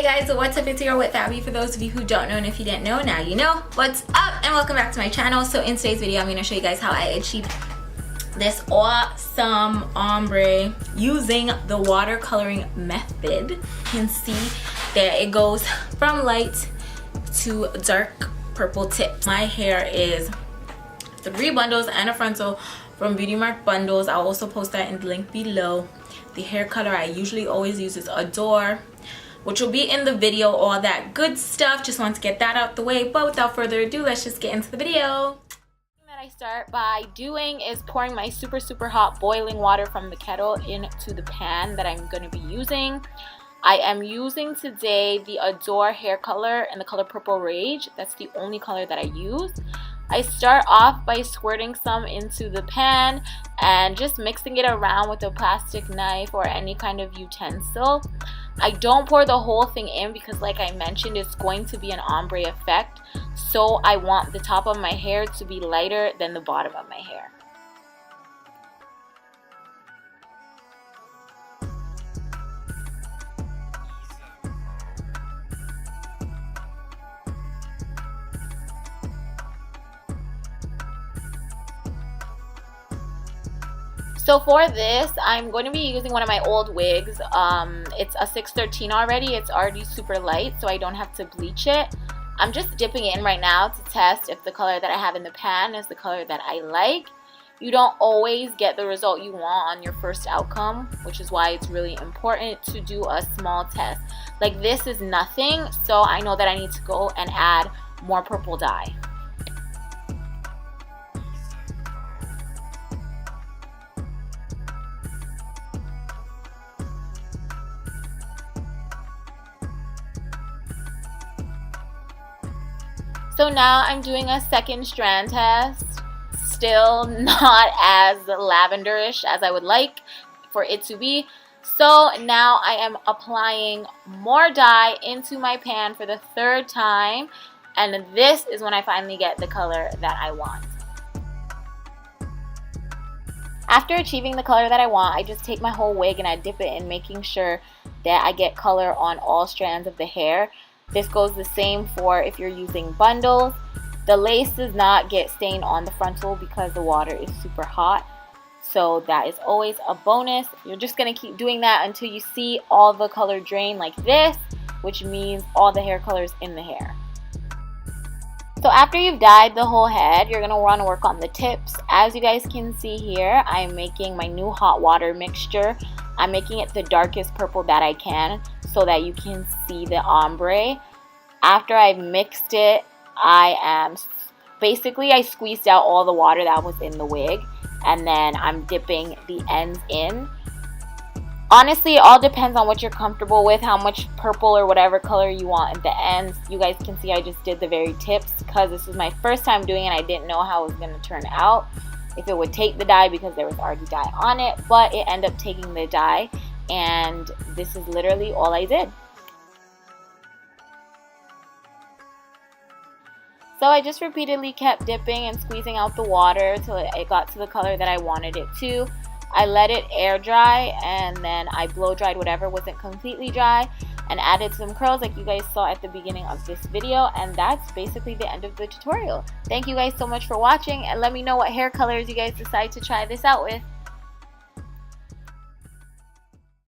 guys, what's up? It's your Whitfabby. For those of you who don't know, and if you didn't know, now you know. What's up, and welcome back to my channel. So in today's video, I'm going to show you guys how I achieved this awesome ombre using the watercoloring method. You can see that it goes from light to dark purple tips. My hair is 3 bundles and a frontal from Beauty Mark Bundles. I'll also post that in the link below. The hair color I usually always use is Adore, which will be in the video, all that good stuff. Just want to get that out the way, but without further ado, let's just get into the video. What I start by doing is pouring my super hot boiling water from the kettle into the pan that I'm going to be using. I am using today the Adore hair color in the color Purple Rage. That's the only color that I use. I start off by squirting some into the pan and just mixing it around with a plastic knife or any kind of utensil. I don't pour the whole thing in because, like I mentioned, it's going to be an ombre effect. So I want the top of my hair to be lighter than the bottom of my hair. So for this, I'm going to be using one of my old wigs. It's a 613 already. It's already super light, so I don't have to bleach it. I'm just dipping it in right now to test if the color that I have in the pan is the color that I like. You don't always get the result you want on your first outcome, which is why it's really important to do a small test. Like, this is nothing, so I know that I need to go and add more purple dye. So now I'm doing a second strand test. Still not as lavenderish as I would like for it to be. So now I am applying more dye into my pan for the 3rd time. And this is when I finally get the color that I want. After achieving the color that I want, I just take my whole wig and I dip it in, making sure that I get color on all strands of the hair. This goes the same for if you're using bundles. The lace does not get stained on the frontal because the water is super hot. So that is always a bonus. You're just going to keep doing that until you see all the color drain like this, which means all the hair color is in the hair. So after you've dyed the whole head, you're going to want to work on the tips. As you guys can see here, I'm making my new hot water mixture. I'm making it the darkest purple that I can so that you can see the ombre. After I've mixed it, I squeezed out all the water that was in the wig, and then I'm dipping the ends in. Honestly, it all depends on what you're comfortable with, how much purple or whatever color you want at the ends. You guys can see I just did the very tips because this was my first time doing it. I didn't know how it was going to turn out, if it would take the dye because there was already dye on it, but it ended up taking the dye, and this is literally all I did. So I just repeatedly kept dipping and squeezing out the water till it got to the color that I wanted it to. I let it air dry, and then I blow dried whatever wasn't completely dry and added some curls like you guys saw at the beginning of this video, and that's basically the end of the tutorial. Thank you guys so much for watching, and let me know what hair colors you guys decide to try this out with.